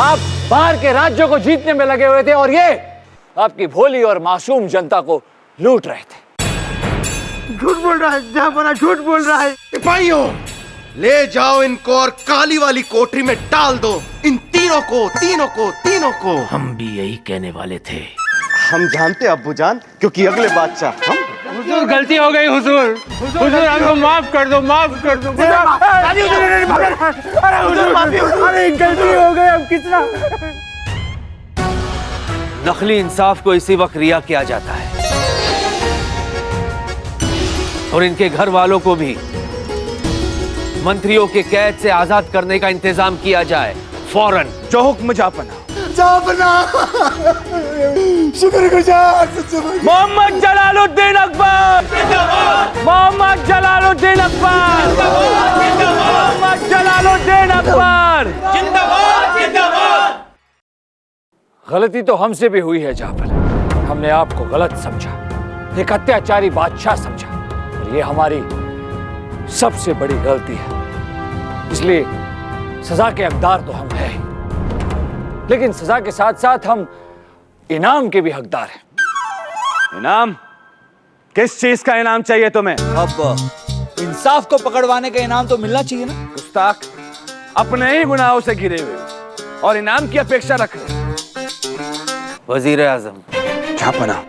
आप बाहर के राज्यों को जीतने में लगे हुए थे और ये आपकी भोली और मासूम जनता को लूट रहे थे। झूठ बोल रहा है जहांपना, झूठ बोल रहा है। सिपाहियों, ले जाओ इनको और काली वाली कोठरी में डाल दो। इन तीनों को। हम भी यही कहने वाले थे। हम जानते अब्बूजान, क्योंकि अगले बादशाह हम। हुजूर गलती हो गई हुजूर, हुजूर हमको माफ कर दो, माफ कर दो। अरे हुजूर माफी, अरे गलती हो गई, अब कितना। नकली इंसाफ को इसी वक्त रिया किया जाता है और इनके घर वालों को भी मंत्रियों के कैद से आजाद करने का इंतजाम किया जाए फौरन। जो हुक्म जापना। शुक्रगुजार। मोहम्मद जलालुद्दीन अकबर, मोहम्मद जलालुद्दीन अकबर, मोहम्मद जलालुद्दीन अकबर जिंदाबाद। गलती तो हमसे भी हुई है जाफर। हमने आपको गलत समझा, एक अत्याचारी बादशाह समझा, और ये हमारी सबसे बड़ी गलती है। इसलिए सजा के हकदार तो हम हैं, लेकिन सजा के साथ साथ हम इनाम के भी हकदार हैं। इनाम? किस चीज का इनाम चाहिए तुम्हें? अब इंसाफ को पकड़वाने का इनाम तो मिलना चाहिए ना। गुस्ताख, अपने ही गुनाहों से घिरे हुए और इनाम की अपेक्षा रख रहे। वजीर आजम, छापना,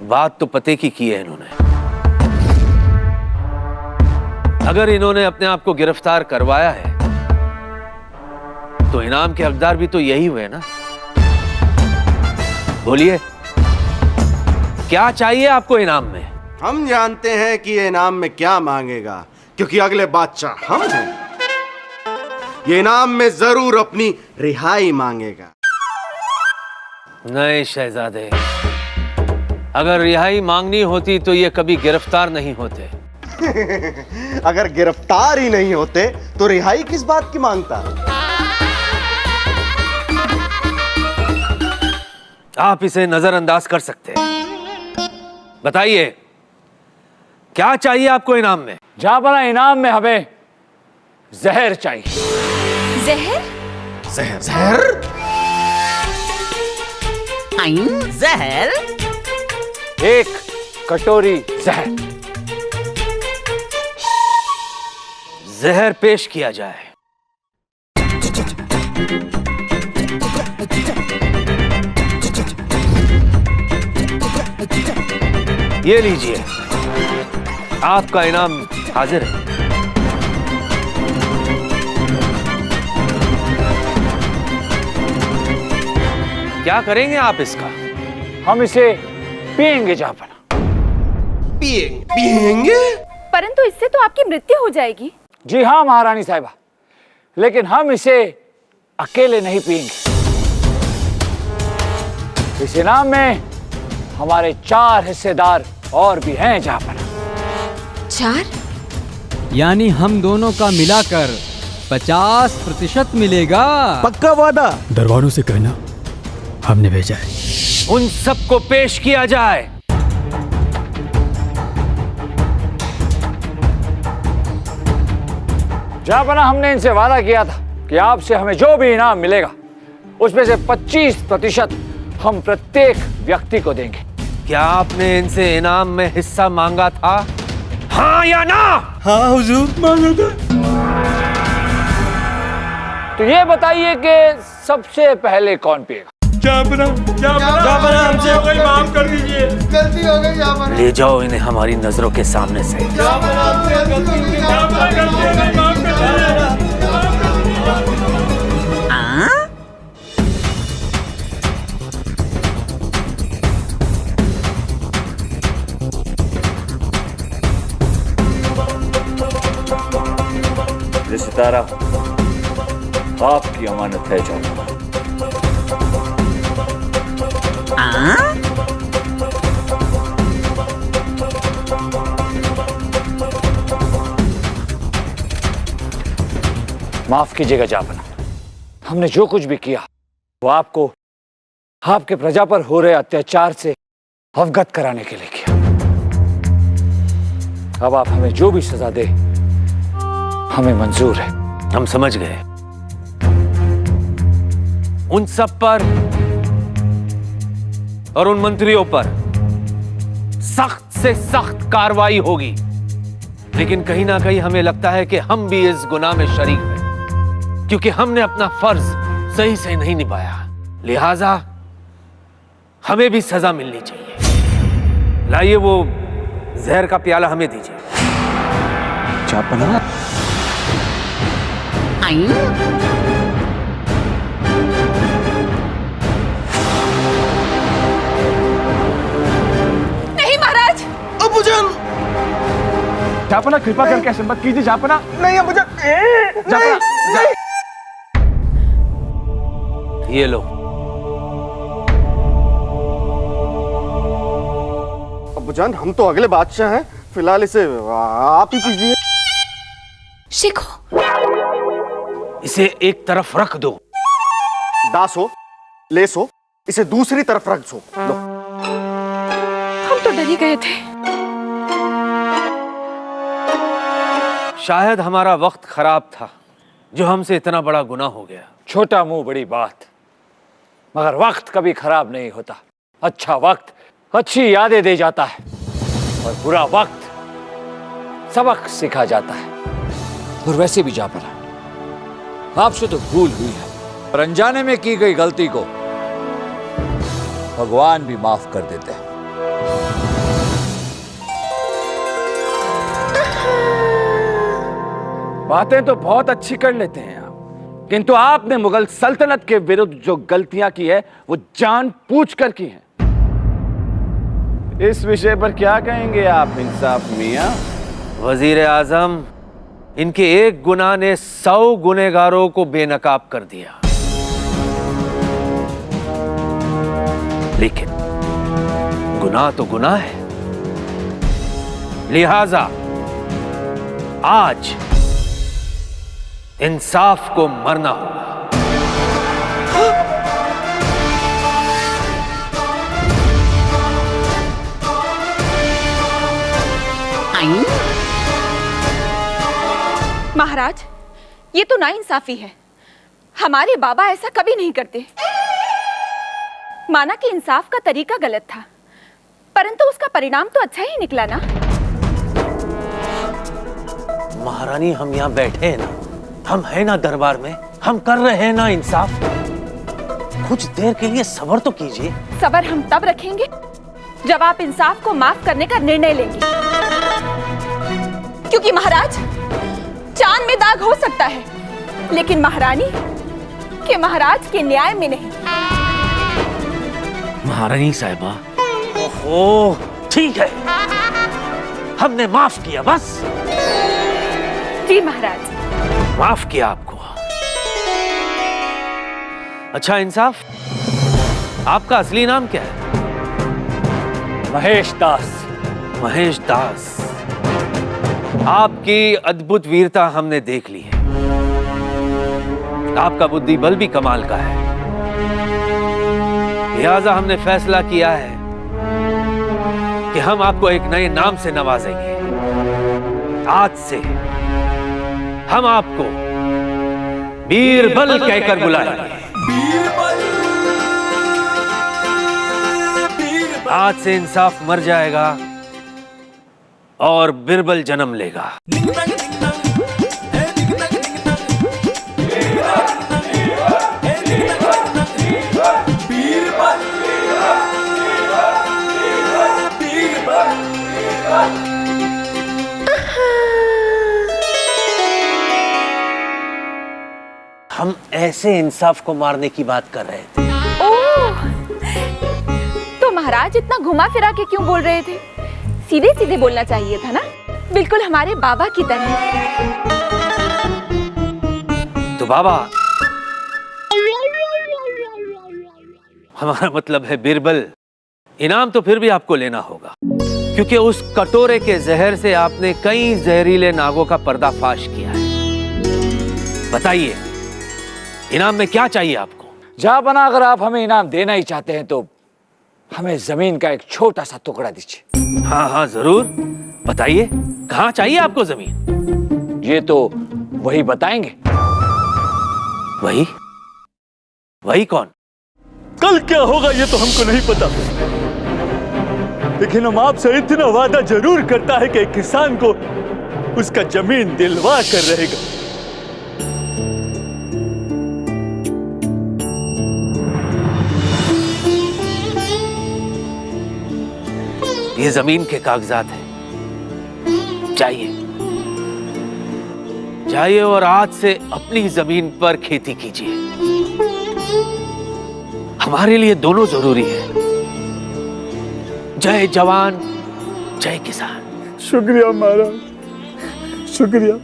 बात तो पते की है इन्होंने। अगर इन्होंने अपने आप को गिरफ्तार करवाया है तो इनाम के हकदार भी तो यही हुए ना। बोलिए, क्या चाहिए आपको इनाम में? हम जानते हैं कि ये इनाम में क्या मांगेगा, क्योंकि अगले बादशाह हम हैं। ये इनाम में जरूर अपनी रिहाई मांगेगा। नहीं शहजादे, अगर रिहाई मांगनी होती तो ये कभी गिरफ्तार नहीं होते। अगर गिरफ्तार ही नहीं होते तो रिहाई किस बात की मांगता? आप इसे नजरअंदाज कर सकते हैं। बताइए, क्या चाहिए आपको इनाम में? जाफर, इनाम में हमें जहर चाहिए। जहर? जहर? जहर? जहर? एक कटोरी जहर। जहर पेश किया जाए। ये लीजिए, आपका इनाम हाजिर है। क्या करेंगे आप इसका? हम इसे पिएंगे जाफर। पिएंगे? परंतु इससे तो आपकी मृत्यु हो जाएगी। जी हाँ महारानी साहिबा, लेकिन हम इसे अकेले नहीं पिएंगे। इस इनाम में हमारे 4 हिस्सेदार और भी हैं जाफर। 4? यानी हम दोनों का मिलाकर 50% मिलेगा। पक्का वादा? दरबारों से कहना हमने भेजा है। उन सबको पेश किया जाए। जाफर, हमने इनसे वादा किया था कि आपसे हमें जो भी इनाम मिलेगा उसमें से 25% हम प्रत्येक व्यक्ति को देंगे। क्या आपने इनसे इनाम में हिस्सा मांगा था? हाँ या ना? हाँ हुजूर, मांगा था। तो ये बताइए कि सबसे पहले कौन पिएगा? जाफर, हमसे कोई माफ कर दीजिए। गलती हो गई जाफर। ले जाओ इन्हें हमारी नजरों के सामने से। ये सितारा आपकी अमानत है जाफर। माफ कीजिएगा जाफर, हमने जो कुछ भी किया वो आपको आपके प्रजा पर हो रहे अत्याचार से अवगत कराने के लिए किया। अब आप हमें जो भी सजा दे हमें मंजूर है। हम समझ गए। उन सब पर और उन मंत्रियों पर सख्त से सख्त कार्रवाई होगी। लेकिन कहीं ना कहीं हमें लगता है कि हम भी इस गुनाह में शरीक हैं, क्योंकि हमने अपना फर्ज सही से नहीं निभाया। लिहाजा हमें भी सजा मिलनी चाहिए। लाइए वो जहर का प्याला हमें दीजिए। नहीं महाराज। अबुजान, जापना कृपा करके ऐसे मत कीजिए जापना। नहीं अबूजान, ये लो। अबुजान, हम तो अगले बादशाह हैं, फिलहाल इसे आप ही पीजिए। शिखो, इसे एक तरफ रख दो। दास हो, लेस हो, इसे दूसरी तरफ रख दो। लो। हम तो डर ही गए थे। शायद हमारा वक्त खराब था जो हमसे इतना बड़ा गुनाह हो गया। छोटा मुंह बड़ी बात, मगर वक्त कभी खराब नहीं होता। अच्छा वक्त अच्छी यादें दे जाता है और बुरा वक्त सबक सिखा जाता है। और वैसे भी जापना, आपसे तो भूल हुई है, और अनजाने में की गई गलती को भगवान भी माफ कर देते हैं। बातें तो बहुत अच्छी कर लेते हैं आप, किंतु आपने मुगल सल्तनत के विरुद्ध जो गलतियां की है वो जानबूझकर की हैं। इस विषय पर क्या कहेंगे आप इंसाफ मियां? वजीर आजम, इनके एक गुनाह ने 100 गुनहगारों को बेनकाब कर दिया। लेकिन गुनाह तो गुनाह है, लिहाजा आज इंसाफ को मरना होगा। महाराज, ये तो नाइंसाफी है। हमारे बाबा ऐसा कभी नहीं करते। माना कि इंसाफ का तरीका गलत था, परंतु उसका परिणाम तो अच्छा ही निकला ना। महारानी, हम यहाँ बैठे हैं ना, हम हैं ना दरबार में, हम कर रहे हैं ना इंसाफ। कुछ देर के लिए सब्र तो कीजिए। सब्र हम तब रखेंगे जब आप इंसाफ को माफ करने का निर्णय लेंगे। क्योंकि महाराज, चांद में दाग हो सकता है, लेकिन महारानी के महाराज के न्याय में नहीं। महारानी साहिबा, ओहो, ठीक है, हमने माफ किया। बस जी महाराज, माफ किया आपको। अच्छा इंसाफ, आपका असली नाम क्या है? महेश दास। महेश दास, आपकी अद्भुत वीरता हमने देख ली है। आपका बुद्धि बल भी कमाल का है। लिहाजा हमने फैसला किया है कि हम आपको एक नए नाम से नवाजेंगे। आज से हम आपको बीरबल कहकर बुलाएंगे। आज से इंसाफ मर जाएगा और बिरबल जन्म लेगा। हम ऐसे इंसाफ को मारने की बात कर रहे थे। ओह, तो महाराज इतना घुमा फिरा के क्यों बोल रहे थे? सीधे सीधे बोलना चाहिए था ना, बिल्कुल हमारे बाबा की तरह। तो बाबा, हमारा मतलब है बिरबल, इनाम तो फिर भी आपको लेना होगा, क्योंकि उस कटोरे के जहर से आपने कई जहरीले नागों का पर्दाफाश किया है। बताइए, इनाम में क्या चाहिए आपको? जापना, अगर आप हमें इनाम देना ही चाहते हैं तो हमें जमीन का एक छोटा सा टुकड़ा दीजिए। हाँ हाँ जरूर, बताइए कहाँ चाहिए आपको जमीन? ये तो वही बताएंगे। वही? वही कौन? कल क्या होगा ये तो हमको नहीं पता, लेकिन हम आपसे इतना वादा जरूर करता है कि एक किसान को उसका जमीन दिलवा कर रहेगा। ये जमीन के कागजात हैं। जाइए और आज से अपनी जमीन पर खेती कीजिए। हमारे लिए दोनों जरूरी है। जय जवान जय किसान। शुक्रिया महाराज, शुक्रिया।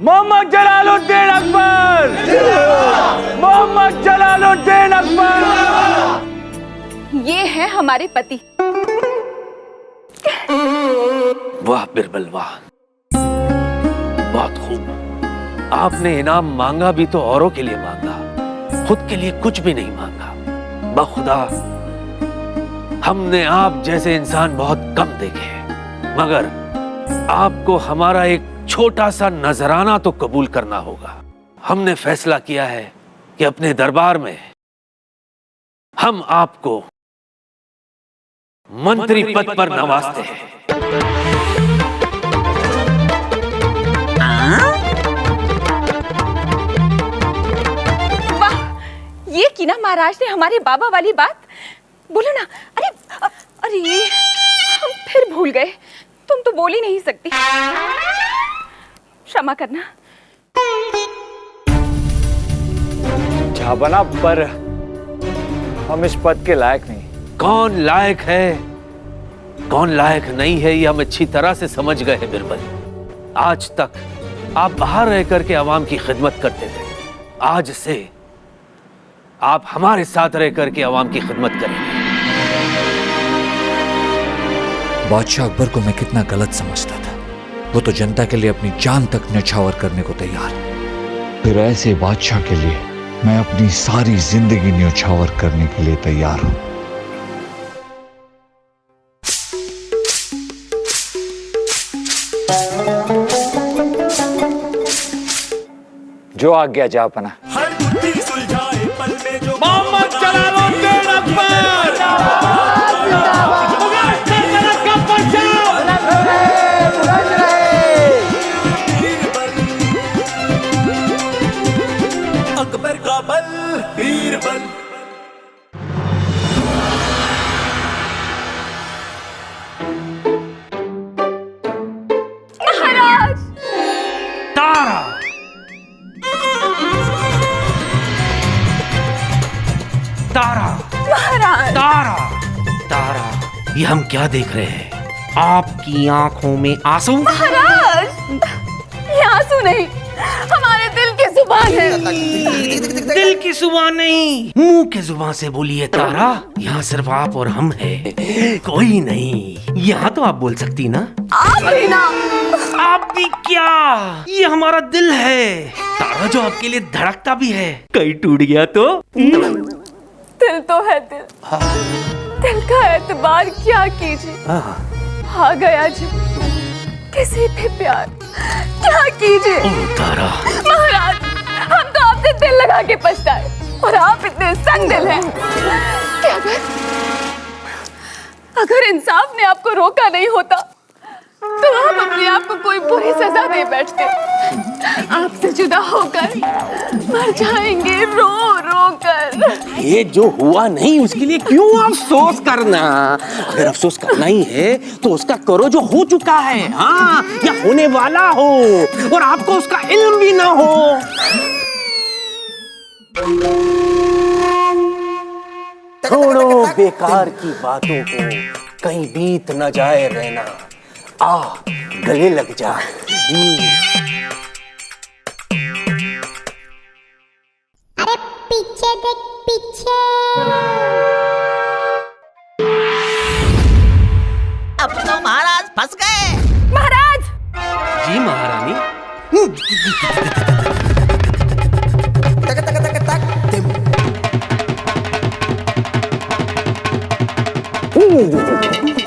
मोहम्मद जलालुद्दीन अकबर, मोहम्मद जलालुद्दीन अकबर। ये है हमारे पति। वाह बिरबल वाह, बहुत खूब। आपने इनाम मांगा भी तो औरों के लिए मांगा, खुद के लिए कुछ भी नहीं मांगा। बखुदा हमने आप जैसे इंसान बहुत कम देखे हैं, मगर आपको हमारा एक छोटा सा नजराना तो कबूल करना होगा। हमने फैसला किया है कि अपने दरबार में हम आपको मंत्री पद पर नवाजते हैं। वाह, ये की ना महाराज ने हमारे बाबा वाली बात। बोलो ना। अरे ये हम फिर भूल गए। तुम तो बोल ही नहीं सकती, क्षमा करना। झाबना, पर हम इस पद के लायक नहीं। कौन लायक है कौन लायक नहीं है ये हम अच्छी तरह से समझ गए हैं बिरबल। आज तक आप बाहर रह करके आवाम की खिदमत करते थे, आज से आप हमारे साथ रह करके आवाम की खिदमत करेंगे। बादशाह अकबर को मैं कितना गलत समझता था। वो तो जनता के लिए अपनी जान तक न्यौछावर करने को तैयार है। फिर ऐसे बादशाह के लिए मैं अपनी सारी जिंदगी न्यौछावर करने के लिए तैयार हूं। जो आज्ञा जापना। मोहम्मद जलालुद्दीन अकबर, अकबर का बल बीरबल। महाराज, तारा तारा महाराज, तारा तारा, ये हम क्या देख रहे हैं? आपकी आंखों में आंसू? महाराज, ये आंसू नहीं, हमारे दिल की जुबान है। दिल की जुबान नहीं, मुंह की जुबान से बोलिए तारा। यहाँ सिर्फ आप और हम हैं, कोई नहीं। यहाँ तो आप बोल सकती ना। आप भी ना। आप भी क्या, ये हमारा दिल है तारा, जो आपके लिए धड़कता भी है। कहीं टूट गया तो? दिल तो है दिल, दिल का एतबार क्या कीजिए। आ गया जो किसी पे प्यार, क्या कीजिए। तारा महाराज, हम तो आपसे दिल लगा के पछताए और आप इतने संग दिल हैं कि अगर इंसाफ ने आपको रोका नहीं होता तो आप अपने आप को कोई बुरी सजा दे बैठते। आपसे जुदा होकर मर जाएंगे रो रो कर। ये जो हुआ नहीं उसके लिए क्यों अफसोस करना? अगर अफसोस करना ही है तो उसका करो जो हो चुका है, हाँ, या होने वाला हो और आपको उसका इल्म भी ना हो। छोड़ो बेकार की बातों को, कहीं बीत न जाए रहना। आ गले लग जा। अरे पीछे देख पीछे। अब तो महाराज फंस गए। महाराज जी महारानी।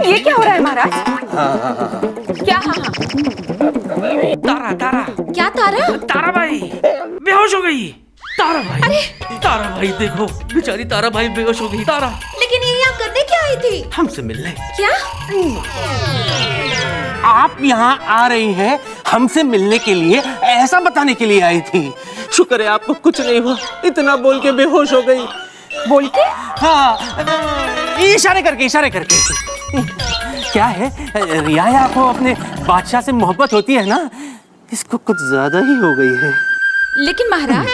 ये क्या हो रहा है महाराज? क्या? हाँ। तारा तारा क्या तारा? तारा भाई बेहोश हो गई। तारा भाई देखो, बेचारी तारा भाई बेहोश हो गई। तारा, लेकिन ये यहाँ करने क्या आई थी? हमसे मिलने। क्या? आप यहाँ आ रही हैं हमसे मिलने के लिए, ऐसा बताने के लिए आई थी। शुक्र है आपको कुछ नहीं हुआ, इतना बोल के बेहोश हो गई। बोल के? हाँ, इशारे करके। क्या है, रियाया को अपने बादशाह से मोहब्बत होती है ना, इसको कुछ ज्यादा ही हो गई है। लेकिन महाराज,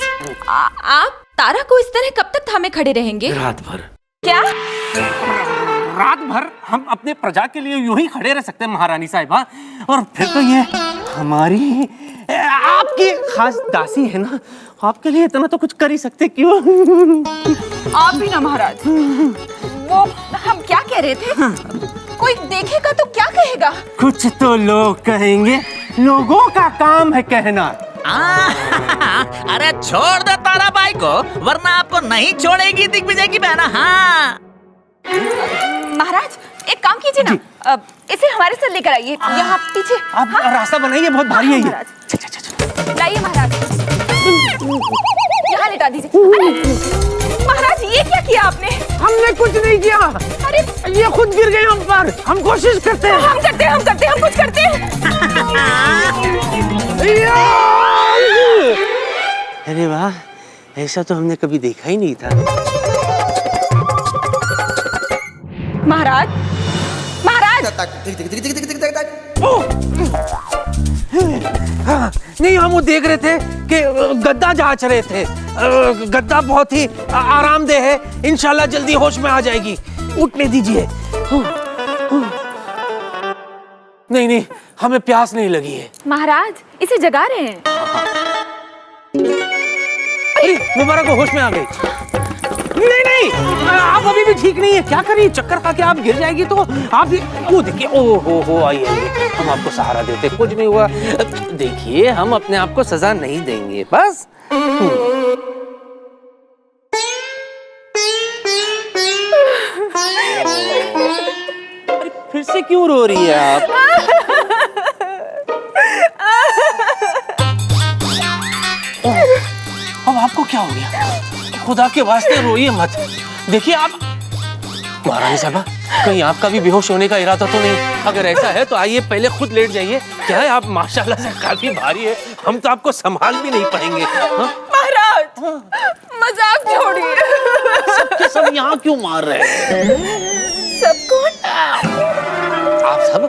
आप तारा को इस तरह कब तक थामे खड़े रहेंगे? रात भर। क्या? रात भर हम अपने प्रजा के लिए यूं ही खड़े रह सकते हैं महारानी साहिबा, और फिर तो ये हमारी आपकी खास दासी है ना, आपके लिए इतना तो कुछ कर ही सकते। क्यों? आप भी ना महाराज। वो हम क्या कह रहे थे? कोई देखेगा तो क्या कहेगा? कुछ तो लोग कहेंगे, लोगों का काम है कहना। अरे छोड़ दो तारा बाई को, वरना आपको नहीं छोड़ेगी दिग्विजय की बहना। हाँ महाराज, एक काम कीजिए ना, इसे हमारे साथ लेकर आइए, यहाँ पीछे। आप रास्ता बनाइए, बहुत भारी है ये। लाइए महाराज, यहाँ लेटा दीजिए। अरे महाराज, ये क्या किया आपने? हमने कुछ नहीं किया। अरे ये खुद गिर गए हम पर। हम कोशिश करते हैं। हम कुछ करते हैं। अरे वाह, ऐसा तो हमने कभी देखा ही नहीं था। महाराज, नहीं, हम वो देख रहे थे कि गद्दा जहाँ चले थे। गद्दा बहुत ही आरामदेह है, इंशाल्लाह जल्दी होश में आ जाएगी। उठने दीजिए। नहीं, हमें प्यास नहीं लगी है। महाराज, इसे जगा रहे हैं। मुबारक को होश में आ गई। नहीं, आप अभी भी ठीक नहीं है। क्या करिए, चक्कर खा के आप गिर जाएगी तो आप भी। वो देखिए, ओ हो आइए, हम आपको सहारा देते, कुछ नहीं हुआ। देखिए, हम अपने आप को सजा नहीं देंगे, बस। अरे फिर से क्यों रो रही है आप? अब आपको क्या हो गया? खुदा के वास्ते रोइए मत। देखिए आप, महारानी साहबा, कहीं आपका भी बेहोश होने का इरादा तो नहीं? अगर ऐसा है तो आइए पहले खुद लेट जाइए। क्या है, आप माशाल्लाह से काफी भारी है, हम तो आपको संभाल भी नहीं पाएंगे। महाराज, मजाक छोड़िए। सबके सब यहाँ क्यों मार रहे हैं? सब कौन? आप सब?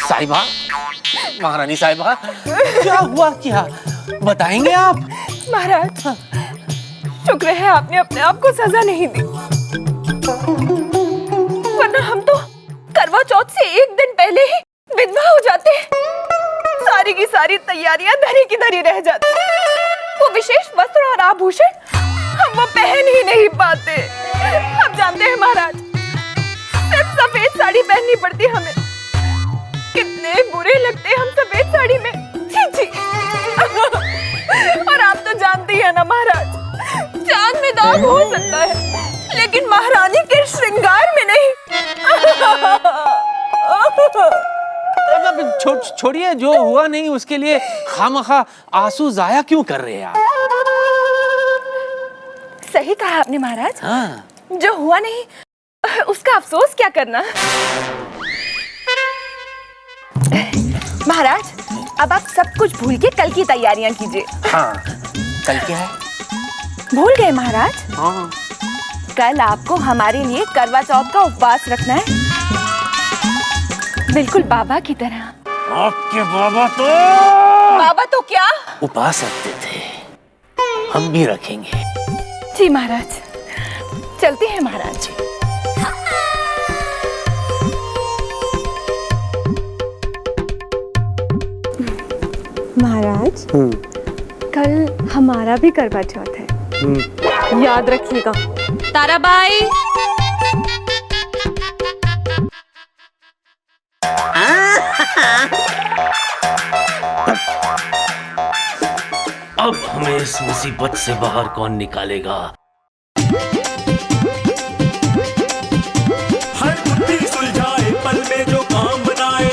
साहिबा, महारानी साहिबा, क्या हुआ? क्या बताएंगे आप? महाराज, शुक्र है आपने अपने आप को सजा नहीं दी, वरना हम तो करवा चौथ से एक दिन पहले ही विधवा हो जाते। सारी की सारी तैयारियां धरी की धरी रह जाती। वो विशेष वस्त्र और आभूषण हम वो पहन ही नहीं पाते। आप जानते हैं महाराज, सिर्फ सफेद साड़ी पहननी पड़ती हमें। कितने बुरे लगते हम सफेद साड़ी में। छी छी। और आप तो जानते ही है ना महाराज, चांद में दाग हो सकता है, लेकिन महारानी के श्रृंगार में नहीं। छोड़िए, जो हुआ नहीं उसके लिए खामखा आंसू जाया क्यों कर रहे हैं आप? सही कहा आपने महाराज। हाँ। जो हुआ नहीं उसका अफसोस क्या करना। महाराज, अब आप सब कुछ भूल के कल की तैयारियां कीजिए। हाँ, कल क्या है? भूल गए महाराज? हाँ। कल आपको हमारे लिए करवा चौथ का उपवास रखना है, बिल्कुल बाबा की तरह। आपके बाबा तो क्या उपवास रखते थे, हम भी रखेंगे। जी महाराज, चलते हैं महाराज। महाराज, कल हमारा भी करवा चौथ है, याद रखिएगा। ताराबाई, अब हमें इस मुसीबत से बाहर कौन निकालेगा? हर बुद्धि सुलझाए, पल में जो काम बनाए,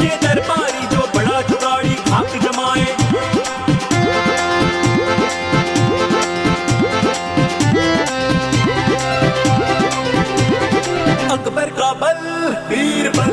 ये दरबारी जो बड़ा जुगाड़ी खाक जमाए। बीरबल